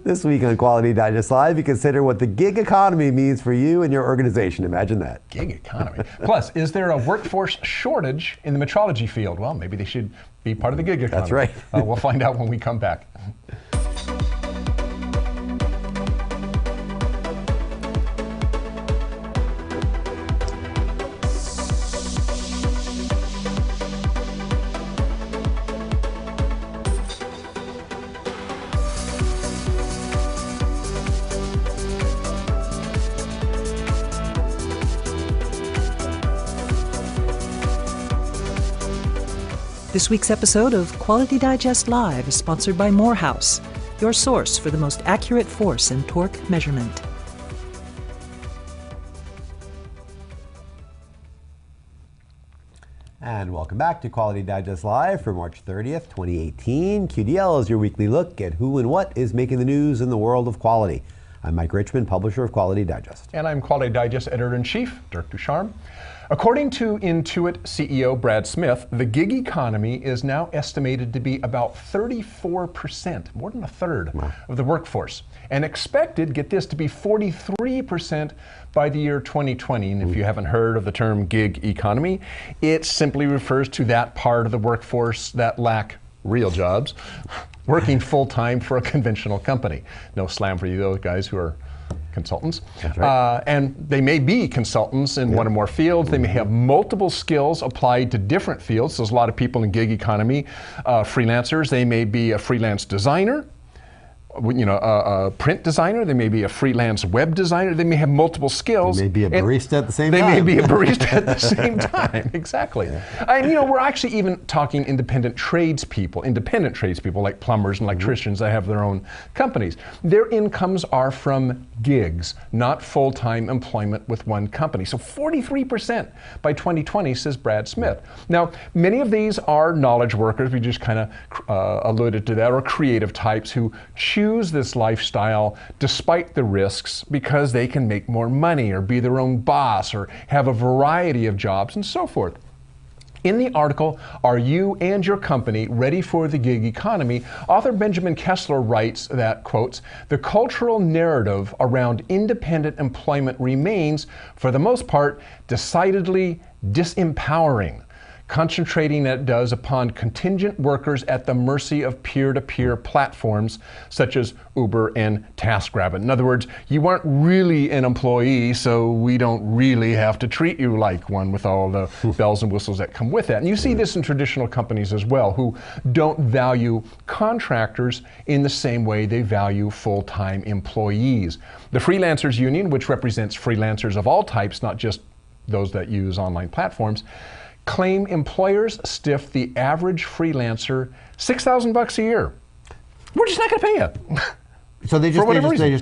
This week on Quality Digest Live, we consider what the gig economy means for you and your organization. Imagine that. Gig economy. Plus, is there a workforce shortage in the metrology field? Well, maybe they should be part of the gig economy. That's right. We'll find out when we come back. This week's episode of Quality Digest Live is sponsored by Morehouse, your source for the most accurate force and torque measurement. And welcome back to Quality Digest Live for March 30th, 2018. QDL is your weekly look at who and what is making the news in the world of quality. I'm Mike Richmond, publisher of Quality Digest. And I'm Quality Digest Editor-in-Chief, Dirk Ducharme. According to Intuit CEO Brad Smith, the gig economy is now estimated to be about 34%, more than a third of the workforce, and expected, get this, to be 43% by the year 2020. And if you haven't heard of the term gig economy, it simply refers to that part of the workforce that lack real jobs, working full-time for a conventional company. No slam for you, those guys who are consultants. That's right. And they may be consultants in one or more fields. They may have multiple skills applied to different fields. There's a lot of people in gig economy, freelancers. They may be a freelance designer, a print designer. They may be a freelance web designer. They may have multiple skills. They may be a barista at the same time. They may be a barista at the same time. Exactly. Yeah. And we're actually even talking independent tradespeople like plumbers and electricians that have their own companies. Their incomes are from gigs, not full-time employment with one company. So 43% by 2020, says Brad Smith. Now, many of these are knowledge workers. We just kind of alluded to that, or creative types who choose this lifestyle despite the risks because they can make more money or be their own boss or have a variety of jobs and so forth. In the article, Are You and Your Company Ready for the Gig Economy?, author Benjamin Kessler writes that, quotes, the cultural narrative around independent employment remains, for the most part, decidedly disempowering, concentrating as it does upon contingent workers at the mercy of peer-to-peer platforms such as Uber and TaskRabbit. In other words, you aren't really an employee, so we don't really have to treat you like one with all the bells and whistles that come with that. And you see this in traditional companies as well, who don't value contractors in the same way they value full-time employees. The Freelancers Union, which represents freelancers of all types, not just those that use online platforms, claim employers stiff the average freelancer $6,000 a year. We're just not going to pay you. So they just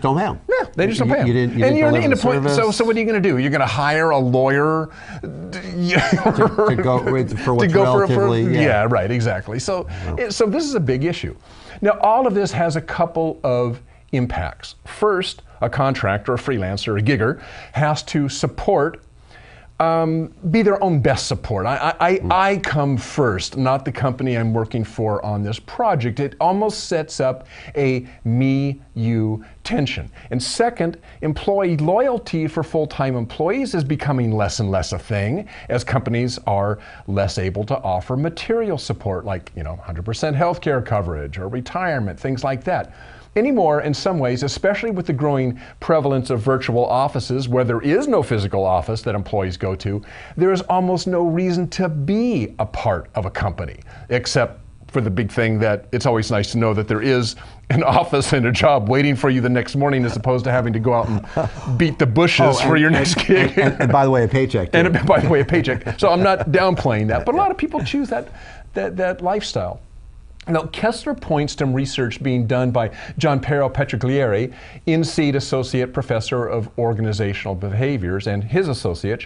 don't pay them. Yeah, they just don't pay them. And you're in the point. So what are you going to do? You're going to hire a lawyer to go for what's relatively. Yeah, right, exactly. So so this is a big issue. Now, all of this has a couple of impacts. First, a contractor, a freelancer, a gigger has to support. Be their own best support. I come first, not the company I'm working for on this project. It almost sets up a me-you tension. And second, employee loyalty for full-time employees is becoming less and less a thing as companies are less able to offer material support like 100% healthcare coverage or retirement, things like that. Anymore, in some ways, especially with the growing prevalence of virtual offices where there is no physical office that employees go to, there is almost no reason to be a part of a company, except for the big thing that it's always nice to know that there is an office and a job waiting for you the next morning as opposed to having to go out and beat the bushes for your next gig. And by the way, a paycheck. Too. And by the way, a paycheck. So I'm not downplaying that, but a lot of people choose that lifestyle. Now, Kessler points to research being done by Gianpiero Petriglieri, INSEAD Associate Professor of Organizational Behaviors, and his associates,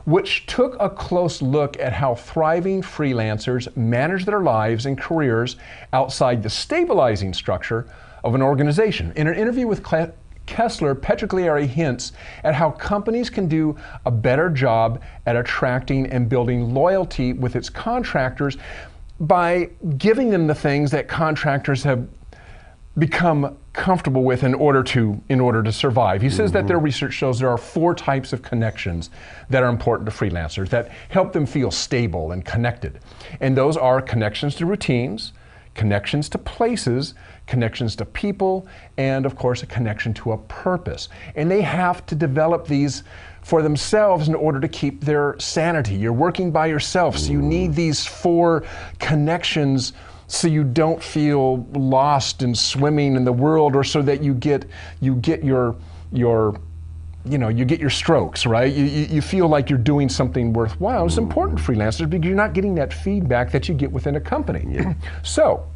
which took a close look at how thriving freelancers manage their lives and careers outside the stabilizing structure of an organization. In an interview with Kessler, Petriglieri hints at how companies can do a better job at attracting and building loyalty with its contractors by giving them the things that contractors have become comfortable with in order to survive. He says that their research shows there are 4 types of connections that are important to freelancers that help them feel stable and connected. And those are connections to routines, connections to places, connections to people, and of course a connection to a purpose. And they have to develop these for themselves in order to keep their sanity. You're working by yourself, so you need these 4 connections so you don't feel lost and swimming in the world, or so that you get your strokes, right? You feel like you're doing something worthwhile. It's important to freelancers because you're not getting that feedback that you get within a company. Yeah. So,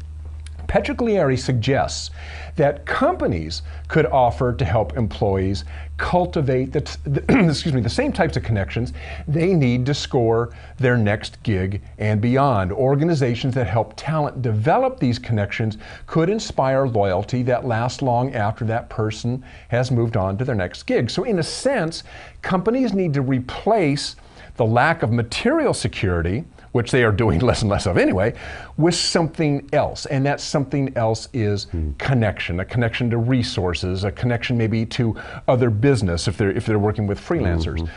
Petriglieri suggests that companies could offer to help employees cultivate the same types of connections they need to score their next gig and beyond. Organizations that help talent develop these connections could inspire loyalty that lasts long after that person has moved on to their next gig. So in a sense, companies need to replace the lack of material security, which they are doing less and less of anyway, with something else. And that something else is connection, a connection to resources, a connection maybe to other business if they're working with freelancers.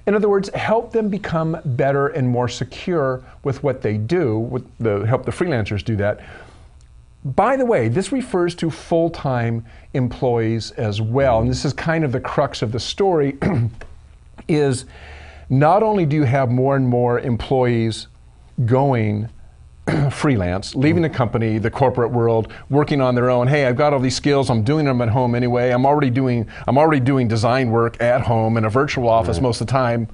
In other words, help them become better and more secure with what they do, help the freelancers do that. By the way, this refers to full-time employees as well. And this is kind of the crux of the story, is not only do you have more and more employees going freelance, leaving the company, the corporate world, working on their own. Hey, I've got all these skills, I'm doing them at home anyway. I'm already doing design work at home in a virtual office most of the time.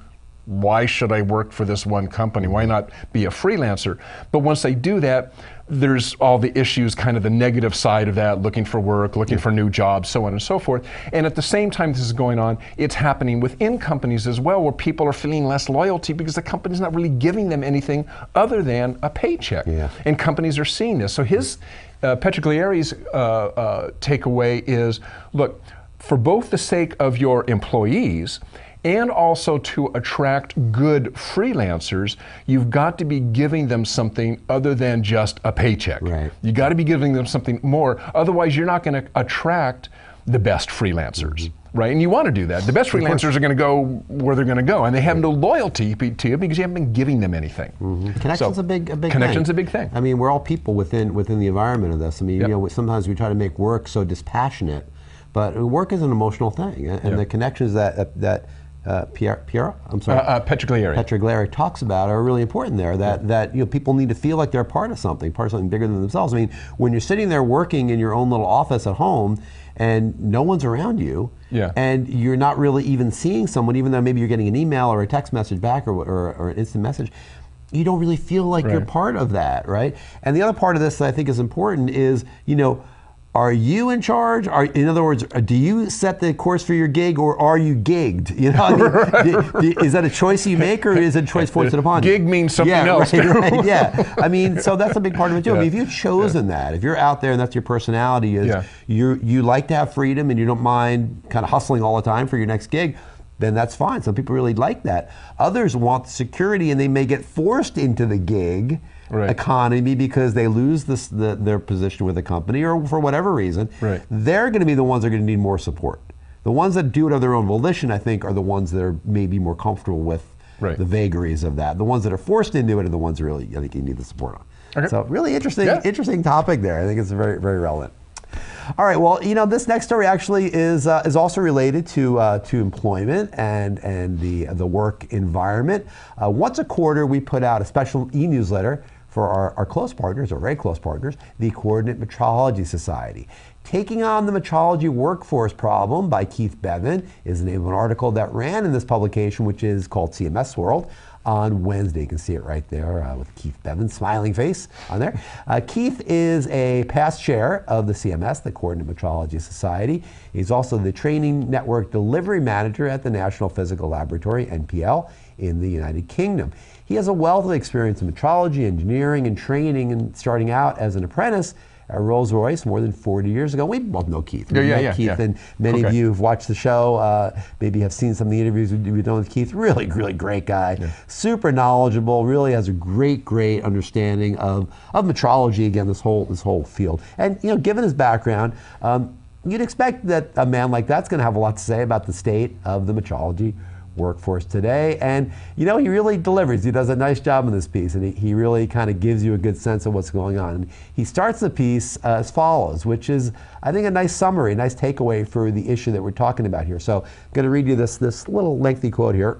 Why should I work for this one company? Why not be a freelancer? But once they do that, there's all the issues, kind of the negative side of that, looking for work, looking for new jobs, so on and so forth. And at the same time this is going on, it's happening within companies as well, where people are feeling less loyalty because the company's not really giving them anything other than a paycheck. Yeah. And companies are seeing this. So his, Petriglieri's takeaway is, look, for both the sake of your employees and also to attract good freelancers, you've got to be giving them something other than just a paycheck. Right. You got to be giving them something more, otherwise you're not going to attract the best freelancers. Right, and you want to do that. The best freelancers are going to go where they're going to go, and they have no loyalty to you because you haven't been giving them anything. Connection's a big Connection's a big thing. I mean, we're all people within the environment of this. I mean, you know, sometimes we try to make work so dispassionate, but work is an emotional thing, and the connections that Petriglieri talks about are really important there. That you know, people need to feel like they're part of something bigger than themselves. I mean, when you're sitting there working in your own little office at home, and no one's around you, and you're not really even seeing someone, even though maybe you're getting an email or a text message back or an instant message, you don't really feel like you're part of that, right? And the other part of this that I think is important is, you know, are you in charge? In other words, do you set the course for your gig, or are you gigged? You know, I mean, is that a choice you make, or is it a choice foisted upon you? Gig means something else. Right, yeah. I mean, so that's a big part of it too. I mean, if you've chosen that, if you're out there and that's your personality, is you like to have freedom and you don't mind kind of hustling all the time for your next gig, then that's fine. Some people really like that. Others want security, and they may get forced into the gig economy because they lose their position with the company, or for whatever reason. They're going to be the ones that are going to need more support. The ones that do it of their own volition, I think, are the ones that are maybe more comfortable with the vagaries of that. The ones that are forced into it are the ones that really, I think, you need the support on. So really interesting topic there. I think it's very, very relevant. All right, well, you know, this next story actually is also related to employment and the work environment. Once a quarter, we put out a special e-newsletter for our close partners, or very close partners, the Coordinate Metrology Society. Taking on the metrology workforce problem by Keith Bevan is the name of an article that ran in this publication, which is called CMS World, on Wednesday. You can see it right there with Keith Bevan's smiling face on there. Keith is a past chair of the CMS, the Coordinate Metrology Society. He's also the Training Network Delivery Manager at the National Physical Laboratory, NPL, in the United Kingdom. He has a wealth of experience in metrology, engineering, and training, and starting out as an apprentice at Rolls-Royce more than 40 years ago. We both know Keith. We met Keith, and many Okay. of you who've watched the show maybe have seen some of the interviews we've done with Keith. Really, really great guy. Super knowledgeable, really has a great understanding of metrology, again, this whole field. And given his background, you'd expect that a man like that's going to have a lot to say about the state of the metrology workforce today. And he really delivers. He does a nice job in this piece, and he really kind of gives you a good sense of what's going on. And he starts the piece as follows, which is, I think, a nice summary, a nice takeaway for the issue that we're talking about here. So I'm going to read you this little lengthy quote here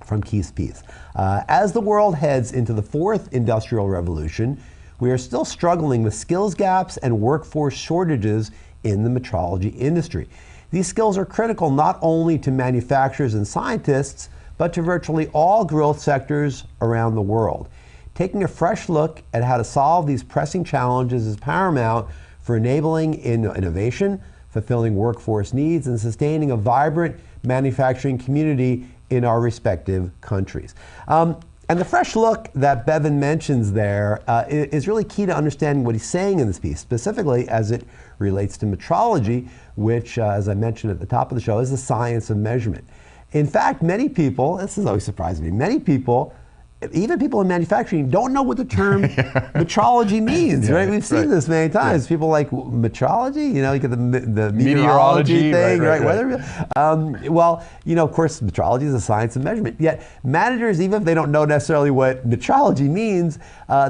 from Keith's piece. As the world heads into the fourth industrial revolution, we are still struggling with skills gaps and workforce shortages in the metrology industry. These skills are critical not only to manufacturers and scientists, but to virtually all growth sectors around the world. Taking a fresh look at how to solve these pressing challenges is paramount for enabling innovation, fulfilling workforce needs, and sustaining a vibrant manufacturing community in our respective countries. And the fresh look that Bevan mentions there is really key to understanding what he's saying in this piece, specifically as it relates to metrology, which, as I mentioned at the top of the show, is the science of measurement. In fact, many people, this is always surprising me, many people, even people in manufacturing, don't know what the term metrology means, right? We've seen this many times. People like, metrology? You get the meteorology thing, right? Well, of course, metrology is a science of measurement. Yet managers, even if they don't know necessarily what metrology means,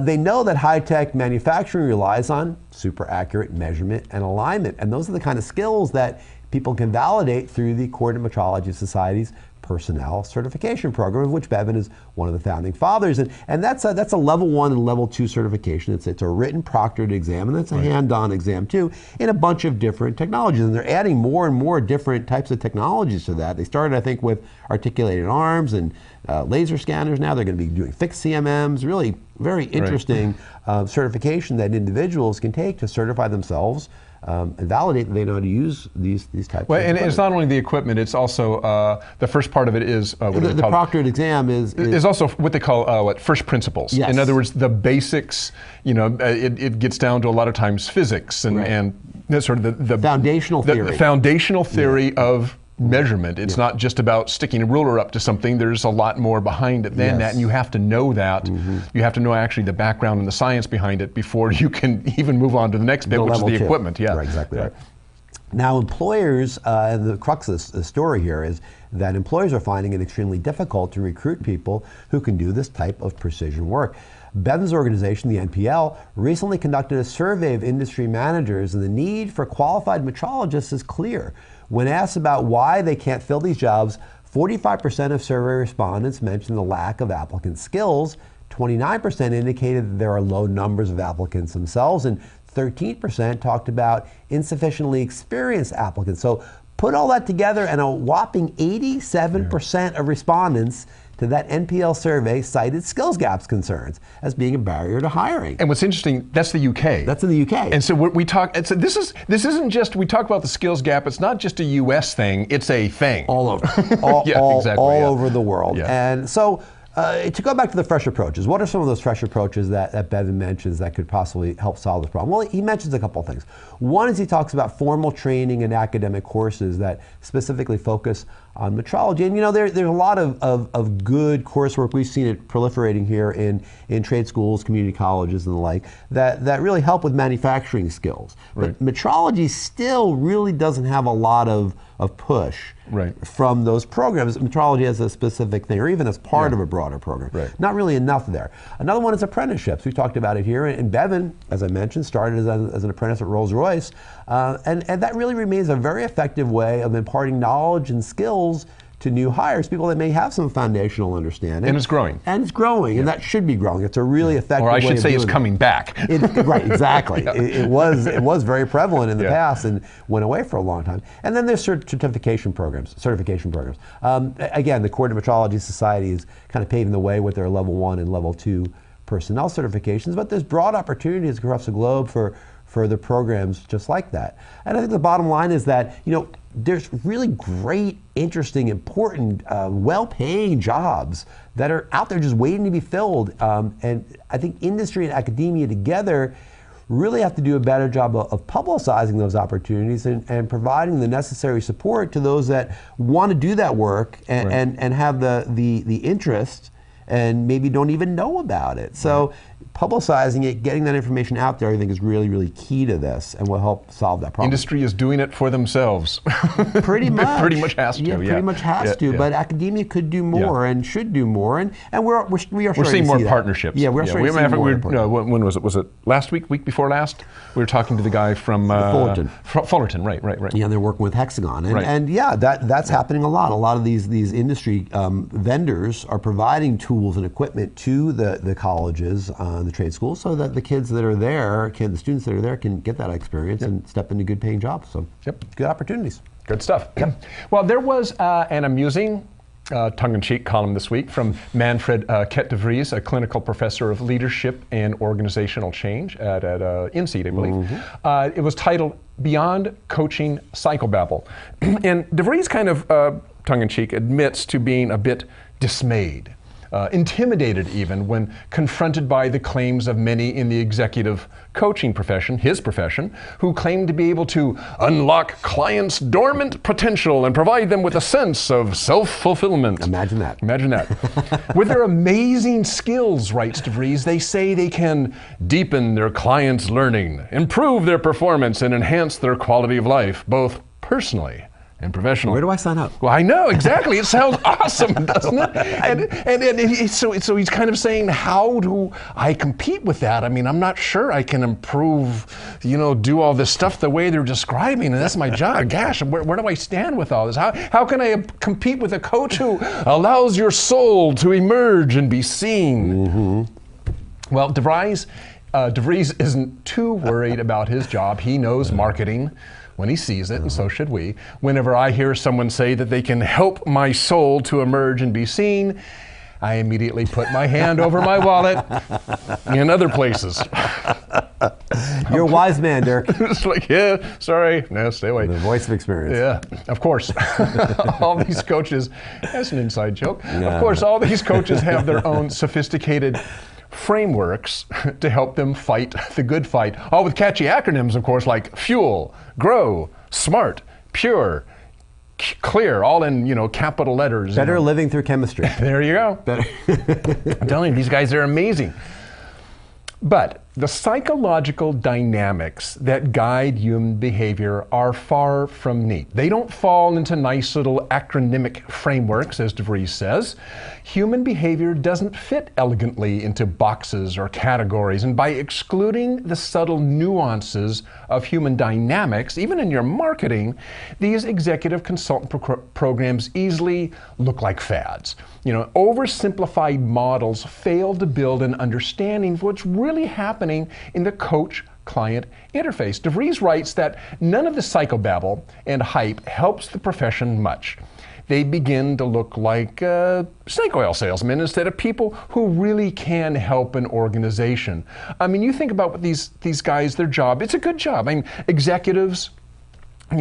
they know that high-tech manufacturing relies on super accurate measurement and alignment. And those are the kind of skills that people can validate through the Coordinate Metrology Society's personnel certification program, of which Bevan is one of the founding fathers. And that's a level 1 and level 2 certification. It's a written proctored exam, and it's a hand-on exam too, in a bunch of different technologies. And they're adding more and more different types of technologies to that. They started, I think, with articulated arms and laser scanners. Now they're going to be doing fixed CMMs, really very interesting certification that individuals can take to certify themselves and validate that they know how to use these types of equipment. And it's not only the equipment, it's also, the first part of it is the proctored exam is also what they call first principles. Yes. In other words, the basics, it gets down to a lot of times physics and sort of the foundational theory. The foundational theory of measurement. It's not just about sticking a ruler up to something. There's a lot more behind it than that, and you have to know that. You have to know actually the background and the science behind it before you can even move on to the next bit, which is the equipment. Yeah, right, exactly right. Now, employers, and the crux of the story here is that employers are finding it extremely difficult to recruit people who can do this type of precision work. Bevan's organization, the NPL, recently conducted a survey of industry managers, and the need for qualified metrologists is clear. When asked about why they can't fill these jobs, 45% of survey respondents mentioned the lack of applicant skills, 29% indicated that there are low numbers of applicants themselves, and 13% talked about insufficiently experienced applicants. So put all that together, and a whopping 87% of respondents to that NPL survey cited skills gaps concerns as being a barrier to hiring. And what's interesting, that's the UK. That's in the UK. And so we talk, this isn't just, we talk about the skills gap, it's not just a US thing, it's a thing. All over. All over the world. Yeah. And so, to go back to the fresh approaches, what are some of those fresh approaches that Bevan mentions that could possibly help solve this problem? Well, he mentions a couple of things. One is he talks about formal training and academic courses that specifically focus on metrology. And there's a lot of good coursework. We've seen it proliferating here in trade schools, community colleges and the like, that really help with manufacturing skills. But metrology still really doesn't have a lot of push from those programs. Metrology as a specific thing, or even as part of a broader program. Not really enough there. Another one is apprenticeships. We talked about it here. And Bevan, as I mentioned, started as an apprentice at Rolls-Royce. And that really remains a very effective way of imparting knowledge and skills to new hires, people that may have some foundational understanding. And it's growing. And that should be growing. It's a really effective way of doing it. Or I should say it's coming back. Right, exactly. It was very prevalent in the past and went away for a long time. And then there's certification programs. Again, the Coordinate Metrology Society is kind of paving the way with their level 1 and level 2 personnel certifications, but there's broad opportunities across the globe for further programs just like that. And I think the bottom line is that, there's really great, interesting, important, well-paying jobs that are out there just waiting to be filled. And I think industry and academia together really have to do a better job of publicizing those opportunities and providing the necessary support to those that want to do that work and have the interest and maybe don't even know about it. So publicizing it, getting that information out there, I think is really, really key to this and will help solve that problem. Industry is doing it for themselves. Pretty much. Pretty much has to. Yeah, pretty much has to. But academia could do more and should do more, and we're seeing more partnerships. Yeah, we're starting to see more. When was it? Was it last week? Week before last? We were talking to the guy from Fullerton. Fullerton, right. Yeah, they're working with Hexagon, and that's happening a lot. A lot of these industry vendors are providing tools and equipment to the colleges, the trade schools, so that the kids that are there, the students that are there, can get that experience and step into good paying jobs. So good opportunities. Good stuff. Well, there was an amusing tongue-in-cheek column this week from Manfred Kett de Vries, a clinical professor of leadership and organizational change at INSEAD, I believe. It was titled Beyond Coaching Psychobabble. And de Vries kind of tongue-in-cheek admits to being a bit dismayed, intimidated even, when confronted by the claims of many in the executive coaching profession, his profession, who claim to be able to unlock clients' dormant potential and provide them with a sense of self-fulfillment. Imagine that. Imagine that. With their amazing skills, writes de Vries, they say they can deepen their clients' learning, improve their performance, and enhance their quality of life, both personally and professional. Where do I sign up? Well, I know, exactly. It sounds awesome, doesn't it? So he's kind of saying, how do I compete with that? I mean, I'm not sure I can improve, do all this stuff the way they're describing, and that's my job. Gosh, where do I stand with all this? How can I compete with a coach who allows your soul to emerge and be seen? Well, de Vries isn't too worried about his job. He knows marketing when he sees it, and so should we. Whenever I hear someone say that they can help my soul to emerge and be seen, I immediately put my hand over my wallet and other places. You're a wise man, Dirk. It's like, sorry, no, stay away. The voice of experience. Yeah, of course. All these coaches, that's an inside joke. Of course, all these coaches have their own sophisticated frameworks to help them fight the good fight, all with catchy acronyms, of course, like FUEL, GROW, SMART, PURE, CLEAR, all in capital letters. Better living through chemistry. There you go. Better. I'm telling you, these guys are amazing. But the psychological dynamics that guide human behavior are far from neat. They don't fall into nice little acronymic frameworks, as de Vries says. Human behavior doesn't fit elegantly into boxes or categories, and by excluding the subtle nuances of human dynamics, even in your marketing, these executive consultant programs easily look like fads. Oversimplified models fail to build an understanding of what's really happening in the coach-client interface. De Vries writes that none of the psychobabble and hype helps the profession much. They begin to look like snake oil salesmen instead of people who really can help an organization. I mean, you think about what these guys, their job, it's a good job. I mean, executives, they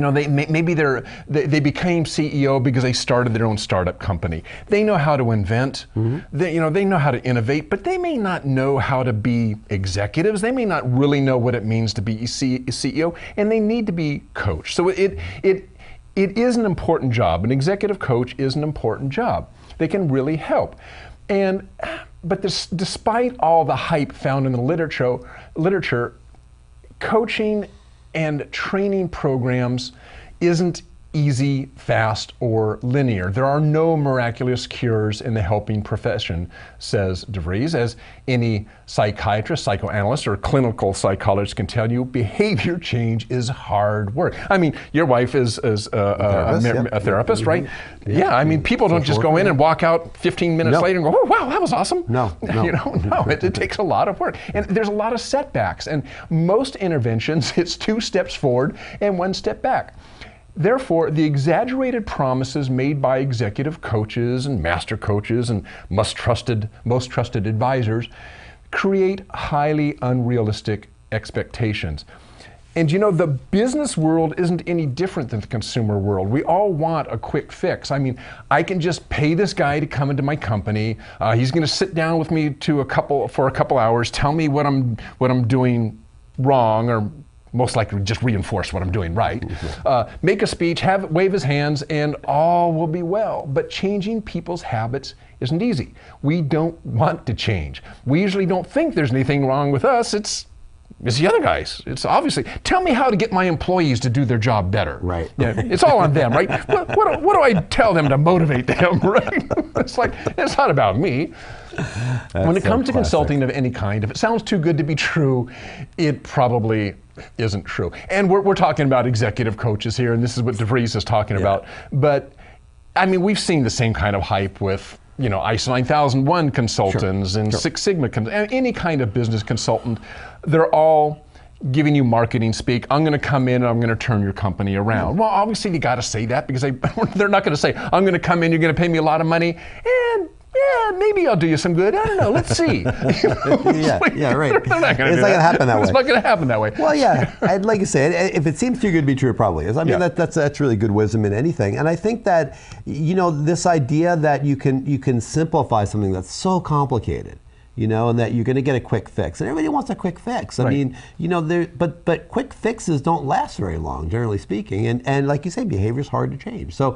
became CEO because they started their own startup company. They know how to invent. They know how to innovate, but they may not know how to be executives. They may not really know what it means to be a CEO, and they need to be coached. So it is an important job. An executive coach is an important job. They can really help. But despite all the hype found in the literature, coaching and training programs isn't easy, fast, or linear. There are no miraculous cures in the helping profession, says de Vries. As any psychiatrist, psychoanalyst, or clinical psychologist can tell you, behavior change is hard work. I mean, your wife is a therapist, right? Yeah, I mean, people don't just go in and walk out 15 minutes later and go, oh, wow, that was awesome. No. It takes a lot of work. And there's a lot of setbacks. And most interventions, it's 2 steps forward and 1 step back. Therefore, the exaggerated promises made by executive coaches and master coaches and most trusted advisors create highly unrealistic expectations. And the business world isn't any different than the consumer world. We all want a quick fix. I mean, I can just pay this guy to come into my company. He's going to sit down with me for a couple hours, tell me what I'm doing wrong, or most likely just reinforce what I'm doing right. Make a speech, wave his hands, and all will be well. But changing people's habits isn't easy. We don't want to change. We usually don't think there's anything wrong with us. It's the other guys. It's obviously, tell me how to get my employees to do their job better. Right. Yeah, it's all on them, right? What do I tell them to motivate them, right? It's like, it's not about me. When it comes to consulting of any kind, if it sounds too good to be true, it probably isn't true. And we're talking about executive coaches here, and this is what DeVries is talking about. But I mean, we've seen the same kind of hype with, you know, ISO 9001 consultants and Six Sigma, any kind of business consultant. They're all giving you marketing speak. I'm going to come in and I'm going to turn your company around. Well, obviously you got to say that, because they're not going to say, I'm going to come in, you're going to pay me a lot of money, and yeah, maybe I'll do you some good. I don't know. Let's see. Yeah, right. It's not going to happen that way. It's not going to happen that way. Well, yeah, I'd like to say, if it seems too good to be true, it probably is. I mean, that's really good wisdom in anything. And I think that, you know, this idea that you can simplify something that's so complicated, you know, and that you're going to get a quick fix. And everybody wants a quick fix. I mean, you know, but quick fixes don't last very long, generally speaking. And like you say, behavior is hard to change. So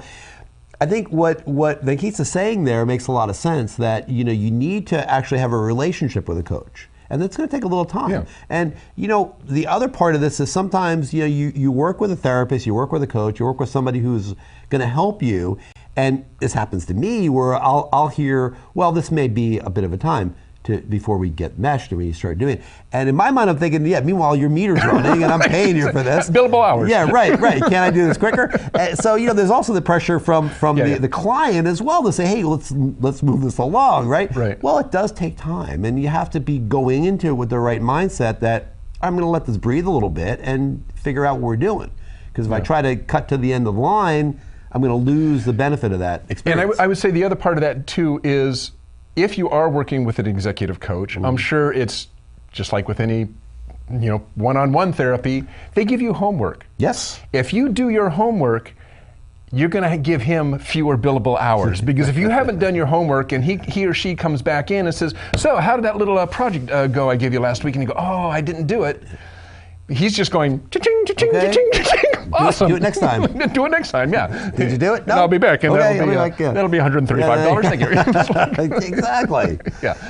I think what Nikita's saying there makes a lot of sense, that, you know, you need to actually have a relationship with a coach. And that's going to take a little time. Yeah. And, you know, the other part of this is sometimes, you know, you work with a therapist, you work with a coach, you work with somebody who's going to help you. And this happens to me, where I'll hear, well, this may be a bit of a time before we get meshed and we start doing it. And in my mind, I'm thinking, yeah, meanwhile, your meter's running and I'm paying you for this. Billable hours. Yeah, right. Can I do this quicker? So, you know, there's also the pressure from the client as well to say, hey, let's move this along, right? Well, it does take time, and you have to be going into it with the right mindset that I'm going to let this breathe a little bit and figure out what we're doing. Because if I try to cut to the end of the line, I'm going to lose the benefit of that experience. And I would say the other part of that too is, if you are working with an executive coach, I'm sure it's just like with any, you know, one-on-one therapy, they give you homework. Yes. If you do your homework, you're going to give him fewer billable hours, because if you haven't done your homework and he or she comes back in and says, so how did that little project go I gave you last week? And you go, oh, I didn't do it. He's just going, cha-ching, cha-ching, cha-ching, cha-ching. Awesome. Do it next time. Do it next time, yeah. Did you do it? No. And I'll be back, and okay, that'll be $135. Thank you. Exactly.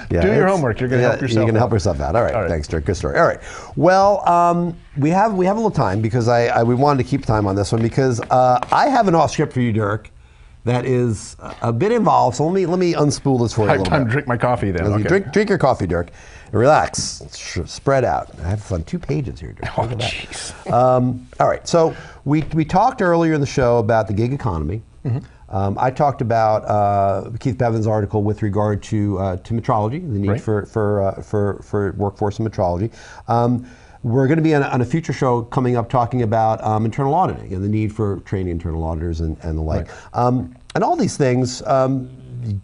Do your homework. You're going to help yourself. You're going to help yourself out. All right. Thanks, Dirk. Good story. All right. Well, we have a little time, because we wanted to keep time on this one, because I have an off script for you, Dirk, that is a bit involved. So let me unspool this for you a little bit. Time to drink my coffee then. Okay. Drink your coffee, Dirk. Relax. Spread out. I have fun. 2 pages here, Dirk. Oh, jeez. All right. So we talked earlier in the show about the gig economy. I talked about Keith Bevan's article with regard to metrology, the need for workforce and metrology. We're going to be on a future show coming up talking about internal auditing and the need for training internal auditors and the like. And all these things,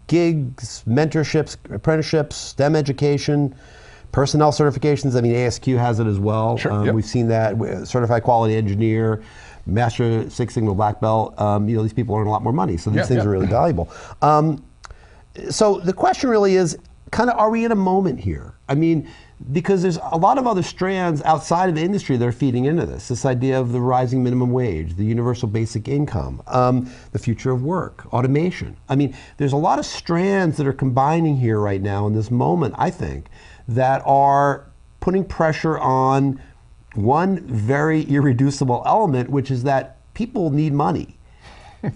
gigs, mentorships, apprenticeships, STEM education, personnel certifications. I mean, ASQ has it as well. Sure, We've seen that. Certified quality engineer, Master Six Sigma Black Belt. You know, these people earn a lot more money, so these things are really valuable. So the question really is, kind of, are we in a moment here? I mean, because there's a lot of other strands outside of the industry that are feeding into this idea of the rising minimum wage, the universal basic income, the future of work, automation. I mean, there's a lot of strands that are combining here right now in this moment, I think, that are putting pressure on one very irreducible element, which is that people need money.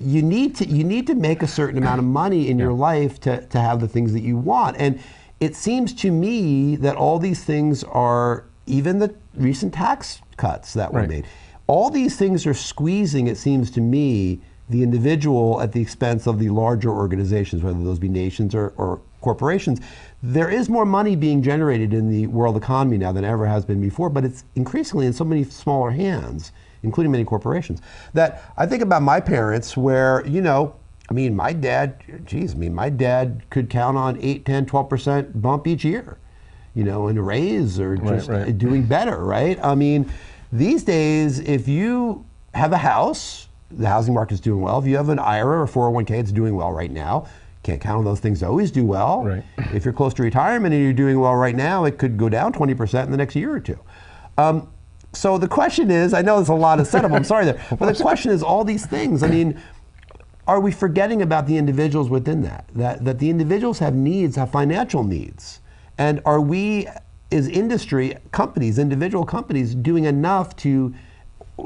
You need to make a certain amount of money in your life to have the things that you want. And it seems to me that all these things are, even the recent tax cuts that were made, all these things are squeezing, it seems to me, the individual at the expense of the larger organizations, whether those be nations or corporations. There is more money being generated in the world economy now than ever has been before, but it's increasingly in so many smaller hands, including many corporations, that I think about my parents where, you know, I mean, my dad could count on 8, 10, 12% bump each year, you know, in a raise or just doing better, right? I mean, these days, if you have a house, the housing market's doing well. If you have an IRA or 401k, it's doing well right now. Can't count on those things to always do well. If you're close to retirement and you're doing well right now, it could go down 20% in the next year or two. So the question is, I know there's a lot of setup, I'm sorry there, but the question is all these things. I mean, are we forgetting about the individuals within that? That the individuals have needs, have financial needs. And are we, as industry companies, individual companies, doing enough to,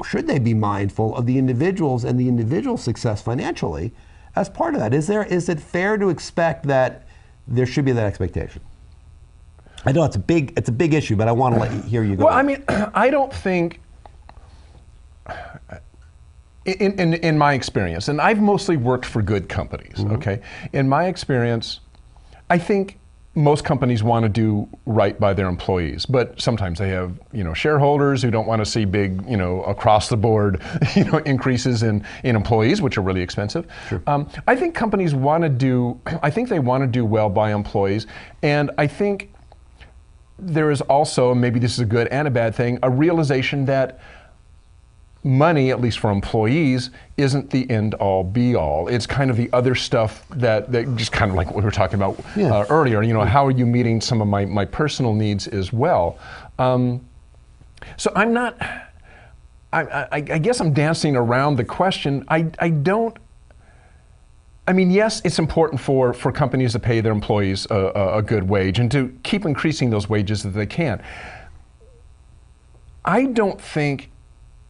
should they be mindful of the individuals and the individual success financially as part of that? Is it fair to expect that there should be that expectation? I know it's a big issue, but I want to hear you go. Well, I mean, I don't think, in my experience, and I've mostly worked for good companies, okay? In my experience, I think most companies want to do right by their employees, but sometimes they have, shareholders who don't want to see big, across the board, increases in employees, which are really expensive. Sure. I think companies want to do, they want to do well by employees, and I think there is also, maybe this is a good and a bad thing, a realization that money, at least for employees, isn't the end all be all. It's kind of the other stuff that just kind of like what we were talking about earlier. How are you meeting some of my personal needs as well? So I'm not, I guess I'm dancing around the question. Yes, it's important for companies to pay their employees a good wage and to keep increasing those wages that they can. I don't think,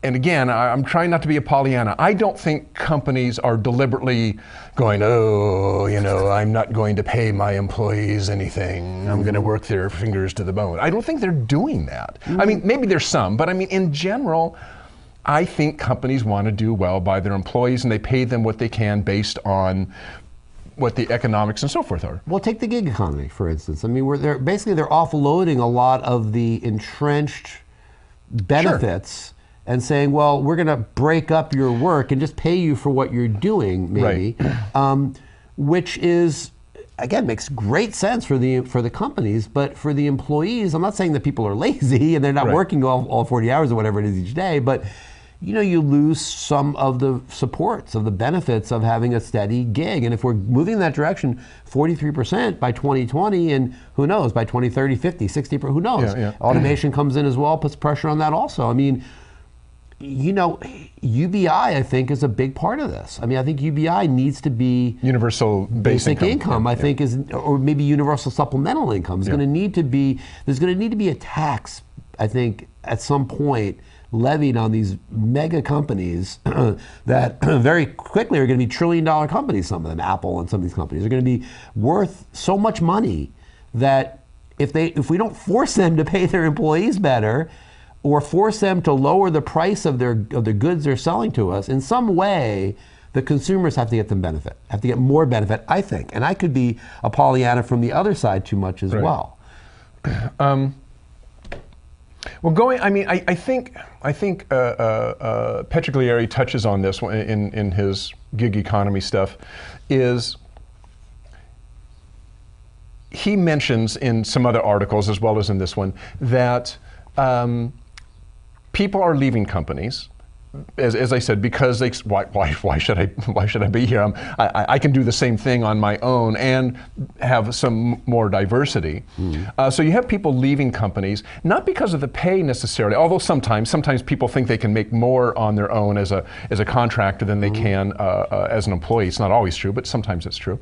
and again, I'm trying not to be a Pollyanna, I don't think companies are deliberately going, I'm not going to pay my employees anything. I'm going to work their fingers to the bone. I don't think they're doing that. I mean, maybe there's some, but I mean, in general, I think companies want to do well by their employees and they pay them what they can based on what the economics and so forth are. Well, take the gig economy, for instance. I mean, they're offloading a lot of the entrenched benefits and saying, well, we're going to break up your work and just pay you for what you're doing, maybe, which is, again, makes great sense for the companies, but for the employees, I'm not saying that people are lazy and they're not working all 40 hours or whatever it is each day, but you lose some of the supports, of the benefits of having a steady gig. And if we're moving in that direction, 43% by 2020, and who knows, by 2030, 50, 60%, who knows? Automation comes in as well, puts pressure on that also. I mean, UBI, I think, is a big part of this. I mean, I think UBI needs to be universal basic income. I think or maybe universal supplemental income. There's going to need to be a tax, I think, at some point levied on these mega companies that very quickly are going to be trillion-dollar companies. Some of them, Apple and some of these companies, are going to be worth so much money that if we don't force them to pay their employees better, or force them to lower the price of the goods they're selling to us, in some way, the consumers have to get more benefit, I think. And I could be a Pollyanna from the other side too much as well. I think Petriglieri touches on this in his gig economy stuff, is he mentions in some other articles as well as in this one that people are leaving companies, as I said, because why should I be here? I can do the same thing on my own and have some more diversity. So you have people leaving companies, not because of the pay necessarily, although sometimes people think they can make more on their own as a contractor than they can as an employee. It's not always true, but sometimes it's true.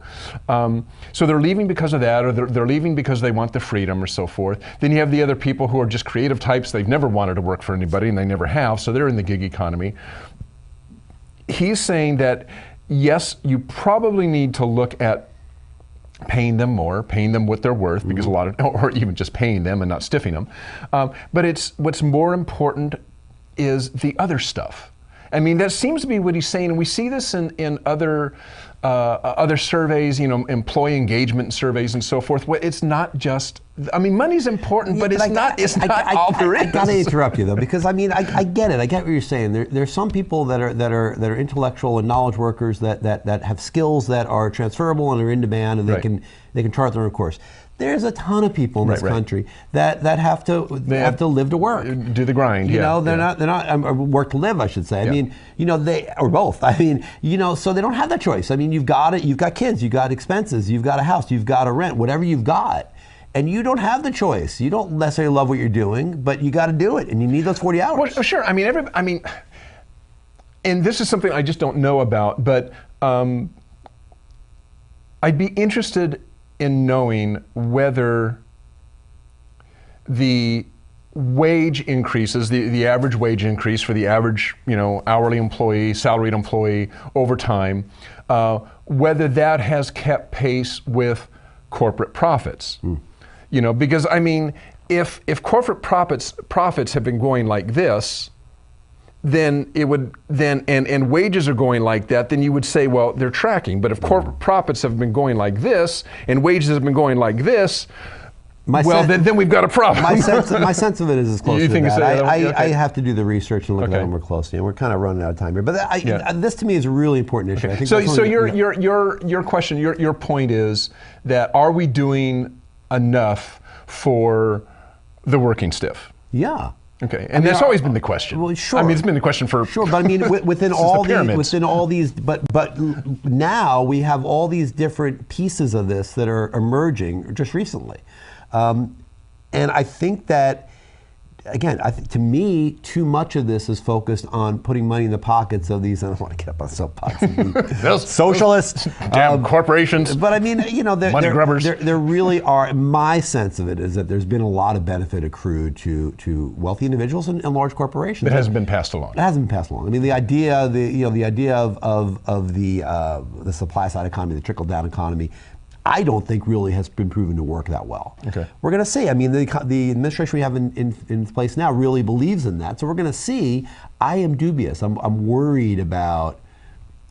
So they're leaving because of that, or they're leaving because they want the freedom or so forth. Then you have the other people who are just creative types. They've never wanted to work for anybody, and they never have, so they're in the gig economy. He's saying that, yes, you probably need to look at paying them more, paying them what they're worth, because or even just paying them and not stiffing them. But what's more important is the other stuff. I mean, that seems to be what he's saying, and we see this in other surveys, employee engagement surveys and so forth. It's not just, money's important, but it's not all there is. I gotta interrupt you though, because I get it. I get what you're saying. There's some people that are intellectual and knowledge workers that have skills that are transferable and are in demand, and they can chart their own course. There's a ton of people in this country that have to live to work, do the grind. They're not work to live, I should say. I mean, they or both. I mean, so they don't have that choice. I mean, you've got kids, you've got expenses, you've got a house, you've got a rent, whatever you've got, and you don't have the choice. You don't necessarily love what you're doing, but you got to do it, and you need those 40 hours. Well, sure. I mean, and this is something I just don't know about, but I'd be interested in knowing whether the wage increases, the average wage increase for the average, hourly employee, salaried employee over time, whether that has kept pace with corporate profits. Because I mean, if corporate profits have been going like this, then it would and wages are going like that, then you would say, well, they're tracking. But if corporate profits have been going like this and wages have been going like this, then we've got a problem. My sense of it is as close You to think that. Okay. I have to do the research and look at that more closely, and we're kind of running out of time here. But this to me is a really important issue. Okay. I think so your question, your point is that are we doing enough for the working stiff? Yeah. Okay, and that's always been the question. Well, sure. I mean, it's been the question for sure, but I mean, within all these, but now we have all these different pieces of this that are emerging just recently, and I think that, again, to me, too much of this is focused on putting money in the pockets of these. I don't want to get up on soapbox. Socialists, damn corporations. But I mean, money grubbers. There really are. My sense of it is that there's been a lot of benefit accrued to wealthy individuals and large corporations. It hasn't been passed along. It hasn't been passed along. I mean, the idea of the supply side economy, the trickle down economy, I don't think really has been proven to work that well. Okay. We're going to see. I mean, the administration we have in place now really believes in that. So we're going to see. I am dubious. I'm worried about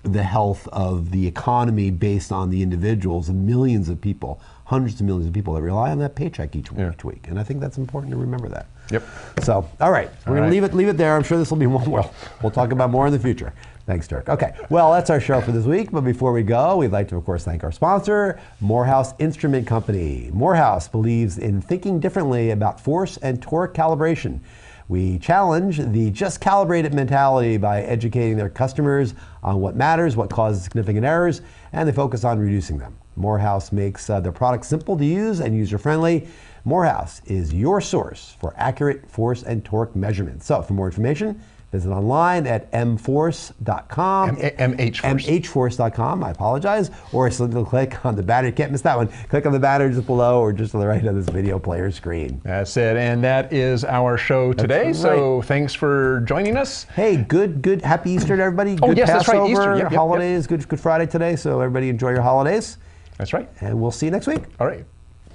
the health of the economy based on the individuals and millions of people, hundreds of millions of people that rely on that paycheck each week. And I think that's important to remember that. Yep. So, all right. We're going to leave it there. I'm sure this will be more. We'll talk about more in the future. Thanks, Dirk. Okay, well, that's our show for this week. But before we go, we'd like to, of course, thank our sponsor, Morehouse Instrument Company. Morehouse believes in thinking differently about force and torque calibration. We challenge the just calibrate it mentality by educating their customers on what matters, what causes significant errors, and they focus on reducing them. Morehouse makes their products simple to use and user-friendly. Morehouse is your source for accurate force and torque measurements. So for more information, visit online at mforce.com. mhforce.com, I apologize. Or simply click on the banner. You can't miss that one. Click on the banner just below or just to the right of this video player screen. That's it. And that is our show today. Right. So thanks for joining us. Hey, good. Happy Easter to everybody. Good yes, Passover, that's right. Easter. holidays. Good Friday today. So everybody enjoy your holidays. That's right. And we'll see you next week. All right.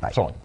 Bye. So long.